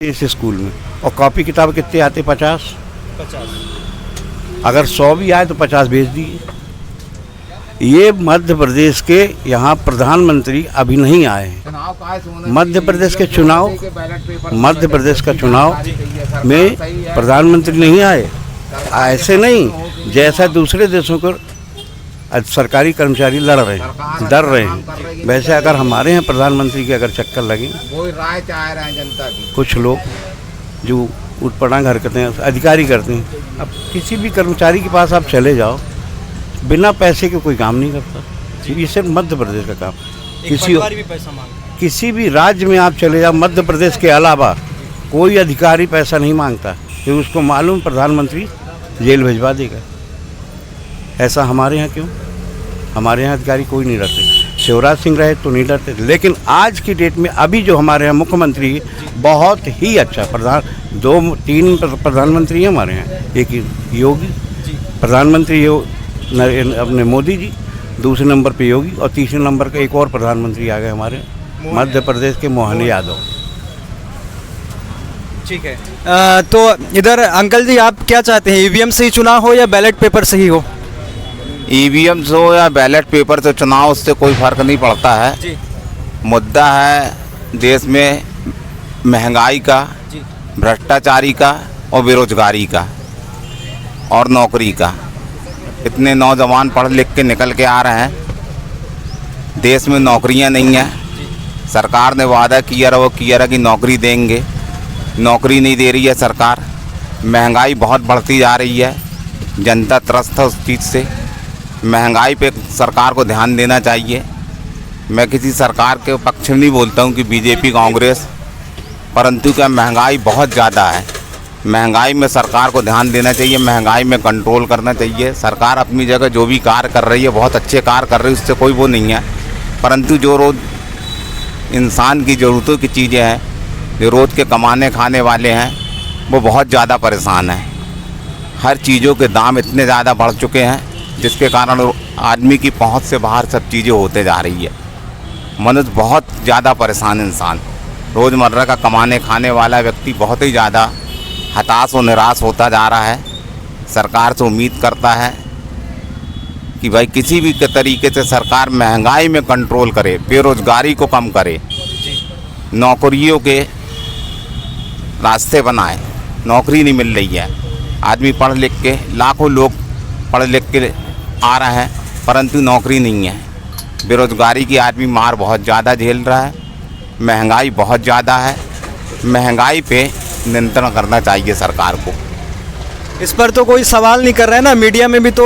इस स्कूल में। और कॉपी किताब कितने आते? 50। अगर 100 भी आए तो 50 भेज दिए। ये मध्य प्रदेश के यहाँ प्रधानमंत्री अभी नहीं आए हैं। मध्य प्रदेश का चुनाव में प्रधानमंत्री नहीं आए। ऐसे नहीं जैसा दूसरे देशों को सरकारी कर्मचारी डर रहे हैं, वैसे अगर हमारे यहाँ प्रधानमंत्री के अगर चक्कर लगे, वही राय चाह रहे हैं जनता की। कुछ लोग जो उठपटांग हरकतें अधिकारी करते हैं, अब किसी भी कर्मचारी के पास आप चले जाओ, बिना पैसे के कोई काम नहीं करता। ये सिर्फ मध्य प्रदेश का काम। किसी भी राज्य में आप चले जाओ, मध्य प्रदेश के अलावा कोई अधिकारी पैसा नहीं मांगता, क्योंकि उसको मालूम प्रधानमंत्री जेल भिजवा देगा। ऐसा हमारे यहाँ क्यों? हमारे यहाँ अधिकारी कोई नहीं डरते। शिवराज सिंह रहे तो नहीं डरते, लेकिन आज की डेट में अभी जो हमारे यहाँ मुख्यमंत्री बहुत ही अच्छा तीन प्रधानमंत्री हैं हमारे यहाँ। एक योगी प्रधानमंत्री अपने मोदी जी, दूसरे नंबर पे योगी, और तीसरे नंबर का एक और प्रधानमंत्री आ गए हमारे मध्य प्रदेश के मोहन यादव। ठीक है। तो इधर अंकल जी, आप क्या चाहते हैं, ईवीएम से ही चुनाव हो या बैलेट पेपर से ही हो? ईवीएम से हो या बैलेट पेपर से चुनाव, उससे कोई फर्क नहीं पड़ता है जी। मुद्दा है देश में महंगाई का, भ्रष्टाचारी का और बेरोजगारी का और नौकरी का। इतने नौजवान पढ़ लिख के निकल के आ रहे हैं, देश में नौकरियां नहीं हैं। सरकार ने वादा किया रहा कि नौकरी देंगे, नौकरी नहीं दे रही है सरकार। महंगाई बहुत बढ़ती जा रही है, जनता त्रस्त है उस चीज़ से। महंगाई पे सरकार को ध्यान देना चाहिए। मैं किसी सरकार के पक्ष में नहीं बोलता हूँ कि बीजेपी कांग्रेस, परंतु क्या महंगाई बहुत ज़्यादा है। महंगाई में सरकार को ध्यान देना चाहिए, महंगाई में कंट्रोल करना चाहिए। सरकार अपनी जगह जो भी कार्य कर रही है, बहुत अच्छे कार्य कर रही है, उससे कोई वो नहीं है। परंतु जो रोज़ इंसान की ज़रूरतों की चीज़ें हैं, जो रोज़ के कमाने खाने वाले हैं, वो बहुत ज़्यादा परेशान हैं। हर चीज़ों के दाम इतने ज़्यादा बढ़ चुके हैं, जिसके कारण आदमी की पहुंच से बाहर सब चीज़ें होते जा रही है। मनुष्य बहुत ज़्यादा परेशान इंसान, रोज़मर्रा का कमाने खाने वाला व्यक्ति बहुत ही ज़्यादा हताश और निराश होता जा रहा है। सरकार से उम्मीद करता है कि भाई किसी भी तरीके से सरकार महंगाई में कंट्रोल करे, बेरोजगारी को कम करे, नौकरियों के रास्ते बनाए। नौकरी नहीं मिल रही है, आदमी पढ़ लिख के, लाखों लोग पढ़ लिख के आ रहे हैं, परंतु नौकरी नहीं है। बेरोजगारी की आदमी मार बहुत ज़्यादा झेल रहा है, महंगाई बहुत ज़्यादा है। महंगाई पे नियंत्रण करना चाहिए सरकार को। इस पर तो कोई सवाल नहीं कर रहा है ना, मीडिया में भी तो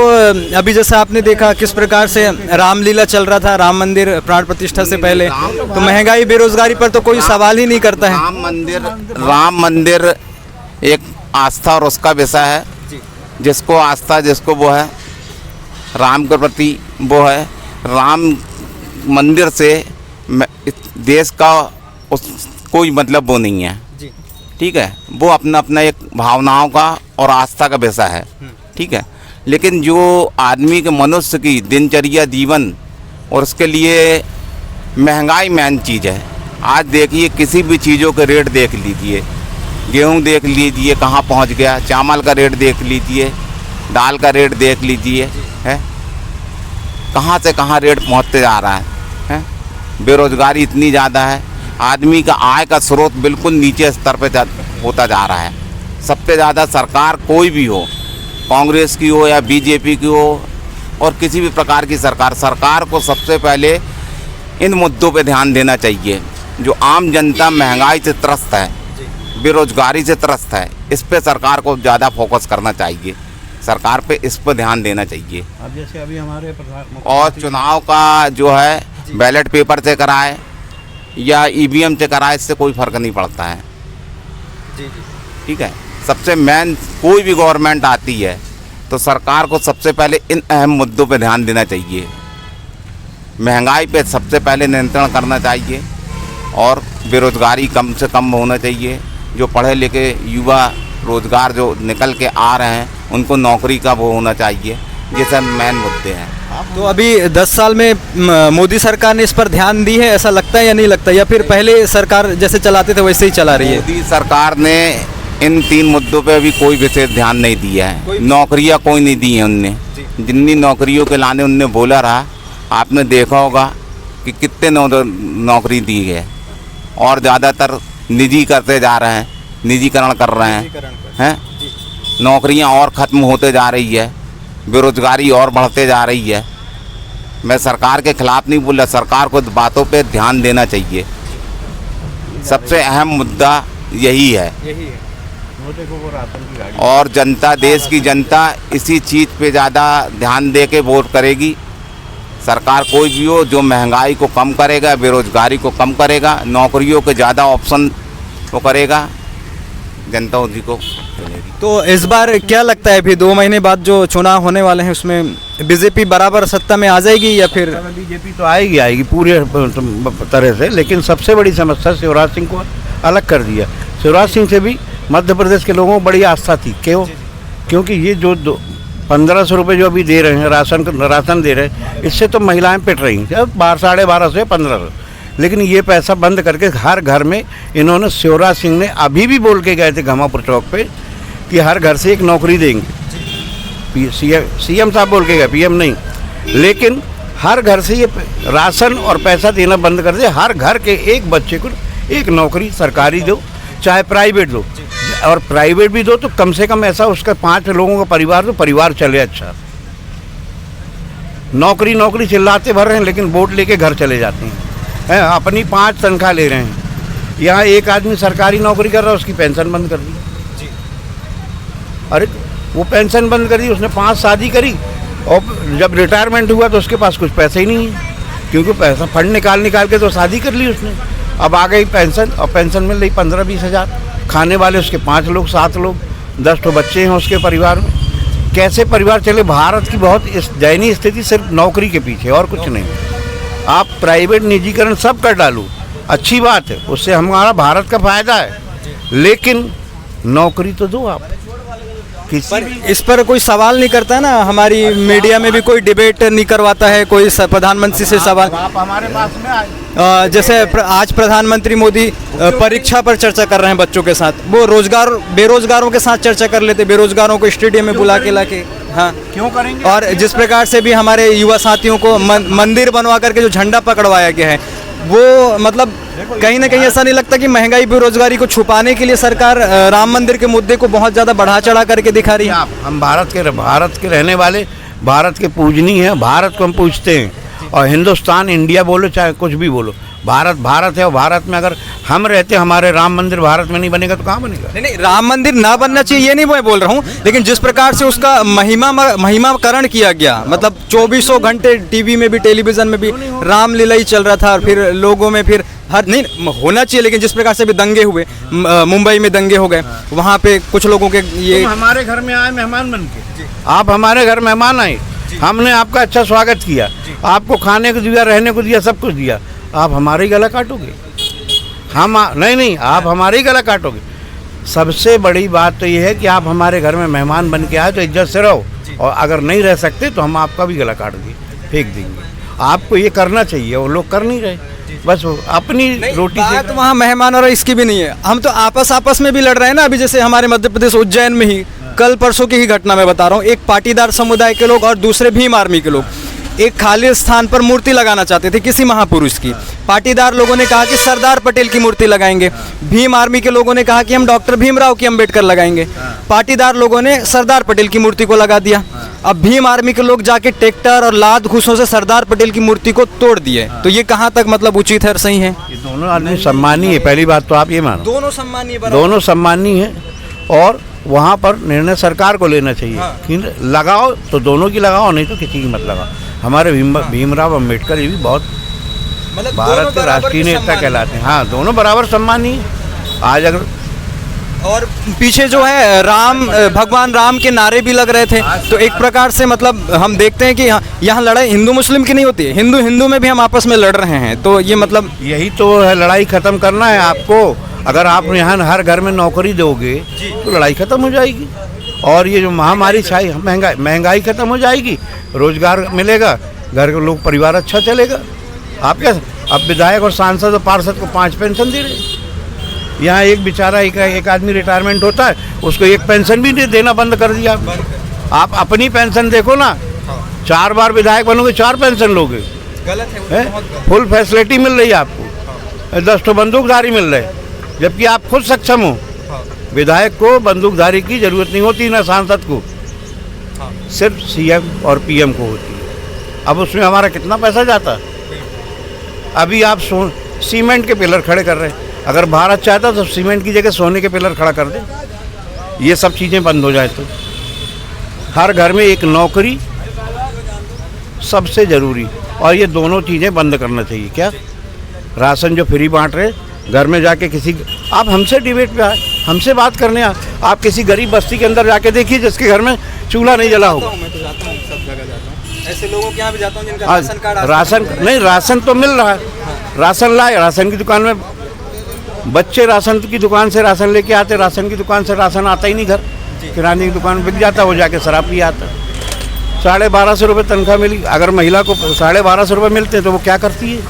अभी जैसा आपने देखा किस प्रकार से रामलीला चल रहा था, राम मंदिर प्राण प्रतिष्ठा से पहले, तो महंगाई बेरोजगारी पर तो कोई सवाल ही नहीं करता है। राम मंदिर एक आस्था और उसका विषय है, जिसको आस्था, जिसको वो है राम के प्रति वो है। राम मंदिर से देश का कोई मतलब वो नहीं है, ठीक है। वो अपना अपना एक भावनाओं का और आस्था का विषय है, ठीक है। लेकिन जो आदमी के मनुष्य की दिनचर्या जीवन, और उसके लिए महंगाई मेन चीज़ है। आज देखिए किसी भी चीज़ों के रेट देख लीजिए, गेहूं देख लीजिए कहाँ पहुंच गया, चावल का रेट देख लीजिए, दाल का रेट देख लीजिए, है कहाँ से कहाँ रेट पहुंचते जा रहा है। बेरोजगारी इतनी ज़्यादा है, आदमी का आय का स्रोत बिल्कुल नीचे स्तर पे होता जा रहा है। सबसे ज़्यादा सरकार कोई भी हो, कांग्रेस की हो या बीजेपी की हो और किसी भी प्रकार की सरकार को सबसे पहले इन मुद्दों पे ध्यान देना चाहिए। जो आम जनता महंगाई से त्रस्त है, बेरोजगारी से त्रस्त है, इस पे सरकार को ज़्यादा फोकस करना चाहिए। सरकार पे इस पर ध्यान देना चाहिए। अब जैसे अभी हमारे और चुनाव का जो है बैलेट पेपर से कराए या ईवीएम से कराए, इससे कोई फ़र्क नहीं पड़ता है, ठीक है। सबसे मेन कोई भी गवर्नमेंट आती है तो सरकार को सबसे पहले इन अहम मुद्दों पे ध्यान देना चाहिए। महंगाई पे सबसे पहले नियंत्रण करना चाहिए और बेरोजगारी कम से कम होना चाहिए। जो पढ़े लिखे युवा रोजगार जो निकल के आ रहे हैं, उनको नौकरी का वो होना चाहिए। ये सब मेन मुद्दे हैं। तो अभी 10 साल में मोदी सरकार ने इस पर ध्यान दी है, ऐसा लगता है या नहीं लगता, या फिर पहले सरकार जैसे चलाते थे वैसे ही चला रही है? मोदी सरकार ने इन 3 मुद्दों पे अभी कोई विशेष ध्यान नहीं दिया है। नौकरियां कोई नहीं दी हैं उनने, जितनी नौकरियों के लाने उनने बोला रहा, आपने देखा होगा कि कितने नौकरी दी है, और ज़्यादातर निजी करते जा रहे हैं, निजीकरण कर रहे हैं। नौकरियां और ख़त्म होते जा रही है, बेरोजगारी और बढ़ते जा रही है। मैं सरकार के खिलाफ नहीं बोल रहा, सरकार को बातों पे ध्यान देना चाहिए। सबसे अहम मुद्दा यही है। और जनता, देश की जनता इसी चीज़ पे ज़्यादा ध्यान दे के वोट करेगी। सरकार कोई भी हो जो महंगाई को कम करेगा, बेरोजगारी को कम करेगा, नौकरियों के ज़्यादा ऑप्शन वो करेगा, जनता उसी को चुनेगी। तो इस बार क्या लगता है, अभी 2 महीने बाद जो चुनाव होने वाले हैं उसमें बीजेपी बराबर सत्ता में आ जाएगी या फिर? बीजेपी तो आएगी पूरी तरह से, लेकिन सबसे बड़ी समस्या शिवराज सिंह को अलग कर दिया। शिवराज सिंह से भी मध्य प्रदेश के लोगों को बड़ी आस्था थी। क्यों? क्योंकि ये जो 1500 रुपये जो अभी दे रहे हैं, राशन दे रहे हैं, इससे तो महिलाएं पिट रही हैं। अब 1200 या 1500, लेकिन ये पैसा बंद करके हर घर में इन्होंने, शिवराज सिंह ने अभी भी बोल के गए थे घमापुर चौक पे कि हर घर से एक नौकरी देंगे। सीएम साहब बोल के गए, पीएम नहीं, लेकिन हर घर से ये राशन और पैसा देना बंद कर दे। हर घर के एक बच्चे को एक नौकरी सरकारी दो, चाहे प्राइवेट दो, और प्राइवेट भी दो तो कम से कम ऐसा उसका 5 लोगों का परिवार, तो परिवार चले। अच्छा, नौकरी नौकरी चिल्लाते भर रहे हैं, लेकिन वोट लेके घर चले जाते हैं, अपनी 5 तनख्वाह ले रहे हैं। यहाँ एक आदमी सरकारी नौकरी कर रहा है, उसकी पेंशन बंद कर दी। अरे वो पेंशन बंद कर दी, उसने 5 शादी करी, और जब रिटायरमेंट हुआ तो उसके पास कुछ पैसे ही नहीं है, क्योंकि पैसा फंड निकाल के तो शादी कर ली उसने। अब आ गई पेंशन, और पेंशन मिल रही 15-20 हज़ार। खाने वाले उसके 5 लोग, 7 लोग, 10 तो बच्चे हैं उसके परिवार में। कैसे परिवार चले? भारत की बहुत दयनीय स्थिति सिर्फ नौकरी के पीछे, और कुछ नहीं। आप प्राइवेट निजीकरण सब कर डालो, अच्छी बात है, उससे हमारा भारत का फायदा है, लेकिन नौकरी तो दो आप। पर इस पर कोई सवाल नहीं करता है ना, हमारी मीडिया में भी कोई डिबेट नहीं करवाता है कोई प्रधानमंत्री से सवाल। आप हमारे पास में आए, जैसे आज प्रधानमंत्री मोदी परीक्षा पर चर्चा कर रहे हैं बच्चों के साथ, वो बेरोजगारों के साथ चर्चा कर लेते, बेरोजगारों को स्टेडियम में बुला के लाके। हाँ, क्यों करेंगे? और जिस प्रकार से भी हमारे युवा साथियों को मंदिर बनवा करके जो झंडा पकड़वाया गया है, वो मतलब कहीं ना कहीं ऐसा नहीं लगता कि महंगाई बेरोजगारी को छुपाने के लिए सरकार राम मंदिर के मुद्दे को बहुत ज़्यादा बढ़ा चढ़ा करके दिखा रही है? हम भारत के रहने वाले, भारत के पूजनीय हैं, भारत को हम पूजते हैं। और हिंदुस्तान, इंडिया बोलो चाहे कुछ भी बोलो, भारत भारत है। और भारत में अगर हम रहते, हमारे राम मंदिर भारत में नहीं बनेगा तो कहाँ बनेगा? नहीं, राम मंदिर ना बनना चाहिए ये नहीं मैं बोल रहा हूँ, लेकिन जिस प्रकार से उसका महिमाकरण किया गया, मतलब 2400 घंटे टीवी में भी, टेलीविजन में भी रामलीला ही चल रहा था, और फिर लोगों में फिर हर नहीं होना चाहिए, लेकिन जिस प्रकार से भी दंगे हुए, मुंबई में दंगे हो गए, वहाँ पे कुछ लोगों के ये। हमारे घर में आए मेहमान बन के, आप हमारे घर मेहमान आए, हमने आपका अच्छा स्वागत किया, आपको खाने को दिया, रहने को दिया, सब कुछ दिया, आप हमारी गला काटोगे? हम नहीं, आप हमारी गला काटोगे। सबसे बड़ी बात तो ये है कि आप हमारे घर में मेहमान बन के आए तो इज्जत से रहो, और अगर नहीं रह सकते तो हम आपका भी गला काट देंगे, फेंक देंगे। आपको ये करना चाहिए, वो लोग कर नहीं रहे, बस अपनी रोटी बात वहाँ मेहमान और इसकी भी नहीं है। हम तो आपस में भी लड़ रहे हैं ना। अभी जैसे हमारे मध्य प्रदेश उज्जैन में ही कल परसों की ही घटना मैं बता रहा हूँ, एक पाटीदार समुदाय के लोग और दूसरे भीम आर्मी के लोग एक खाली स्थान पर मूर्ति लगाना चाहते थे किसी महापुरुष की। पाटीदार लोगों ने कहा कि सरदार पटेल की मूर्ति लगाएंगे, भीम आर्मी के लोगों ने कहा कि हम डॉक्टर भीमराव की अंबेडकर लगाएंगे। पाटीदार लोगों ने सरदार पटेल की मूर्ति को लगा दिया। अब भीम आर्मी के लोग जाके ट्रैक्टर और लाद घुसों से सरदार पटेल की मूर्ति को तोड़ दिए। तो ये कहाँ तक मतलब उचित है और सही है? ये दोनों आदमी सम्मानीय है, पहली बात तो आप ये मानो, दोनों सम्मानीय, दोनों सम्मानीय है, और वहाँ पर निर्णय सरकार को लेना चाहिए। हाँ। कि लगाओ तो दोनों की लगाओ, नहीं तो किसी की मत लगाओ। हमारे भीमराव अम्बेडकर ये भी बहुत मतलब भारत के राष्ट्रीय नेता कहलाते हैं। हाँ, दोनों बराबर सम्मानीय। आज अगर और पीछे जो है भगवान राम के नारे भी लग रहे थे, तो एक प्रकार से मतलब हम देखते हैं कि यहाँ लड़ाई हिंदू मुस्लिम की नहीं होती है, हिंदू में भी हम आपस में लड़ रहे हैं। तो ये मतलब यही तो है, लड़ाई खत्म करना है आपको। अगर आप यहाँ हर घर में नौकरी दोगे तो लड़ाई खत्म हो जाएगी। और ये जो महामारी छाई, महंगाई खत्म हो जाएगी, रोजगार मिलेगा, घर के लोग परिवार अच्छा चलेगा। आप क्या, अब विधायक और सांसद और पार्षद को 5 पेंशन दे रहे हैं। यहाँ एक बेचारा एक आदमी रिटायरमेंट होता है, उसको एक पेंशन भी नहीं देना बंद कर दिया। आप अपनी पेंशन देखो ना, 4 बार विधायक बनोगे 4 पेंशन लोगे। गलत है, फुल फैसिलिटी मिल रही है आपको, 10 तो बंदूकधारी मिल रहे, जबकि आप खुद सक्षम हो। विधायक को बंदूकधारी की जरूरत नहीं होती, ना सांसद को, सिर्फ सीएम और पीएम को होती है। अब उसमें हमारा कितना पैसा जाता। अभी आप सीमेंट के पिलर खड़े कर रहे हैं, अगर भारत चाहता तो सीमेंट की जगह सोने के पिलर खड़ा कर दे। ये सब चीज़ें बंद हो जाए तो हर घर में एक नौकरी सबसे ज़रूरी, और ये दोनों चीज़ें बंद करना चाहिए। क्या राशन जो फ्री बांट रहे, घर में जाके किसी, आप हमसे डिबेट पे आए, हमसे बात करने आए, आप किसी गरीब बस्ती के अंदर जाके देखिए जिसके घर में चूल्हा नहीं जला होगा। मैं तो जाता हूँ, सब जगह जाता हूँ, ऐसे लोगों के यहाँ भी जाता हूँ जिनका राशन कार्ड, राशन नहीं, राशन तो मिल रहा है, राशन लाए, राशन की दुकान में बच्चे राशन की दुकान से राशन लेके आते, राशन की दुकान से राशन आता ही नहीं घर, किराने की दुकान में बिक जाता, वो जाके शराब पी आता। 1250 रुपये तनख्वाह मिली, अगर महिला को 1250 रुपये मिलते तो वो क्या करती है,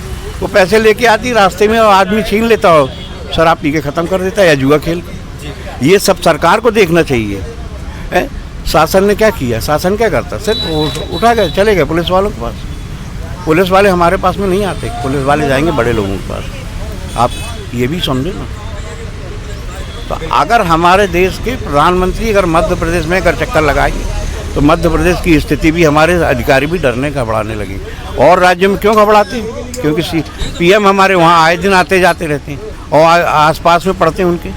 वो पैसे लेके आती रास्ते में, और आदमी छीन लेता हो, शराब पी के ख़त्म कर देता है या जुआ खेल। ये सब सरकार को देखना चाहिए। शासन ने क्या किया, शासन क्या करता, सिर्फ उठा गए चले गए पुलिस वालों के पास। पुलिस वाले हमारे पास में नहीं आते, पुलिस वाले जाएंगे बड़े लोगों के पास। आप ये भी समझो ना। तो अगर हमारे देश के प्रधानमंत्री अगर मध्य प्रदेश में अगर चक्कर लगाएंगे तो मध्य प्रदेश की स्थिति भी, हमारे अधिकारी भी डरने घबराने लगे। और राज्य में क्यों घबराते हैं, क्योंकि पीएम हमारे वहाँ आए दिन आते जाते रहते हैं और आसपास में पड़ते हैं उनके।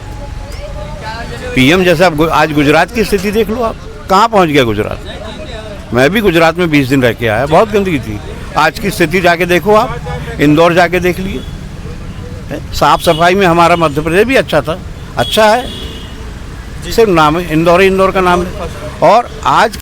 पीएम जैसे अब आज गुजरात की स्थिति देख लो, आप कहाँ पहुँच गया गुजरात। मैं भी गुजरात में 20 दिन रह के आया, बहुत गंदगी थी। आज की स्थिति जाके देखो आप, इंदौर जाके देख लिए, साफ सफाई में हमारा मध्य प्रदेश भी अच्छा था, अच्छा है, सिर्फ नाम है इंदौर का नाम है। और आज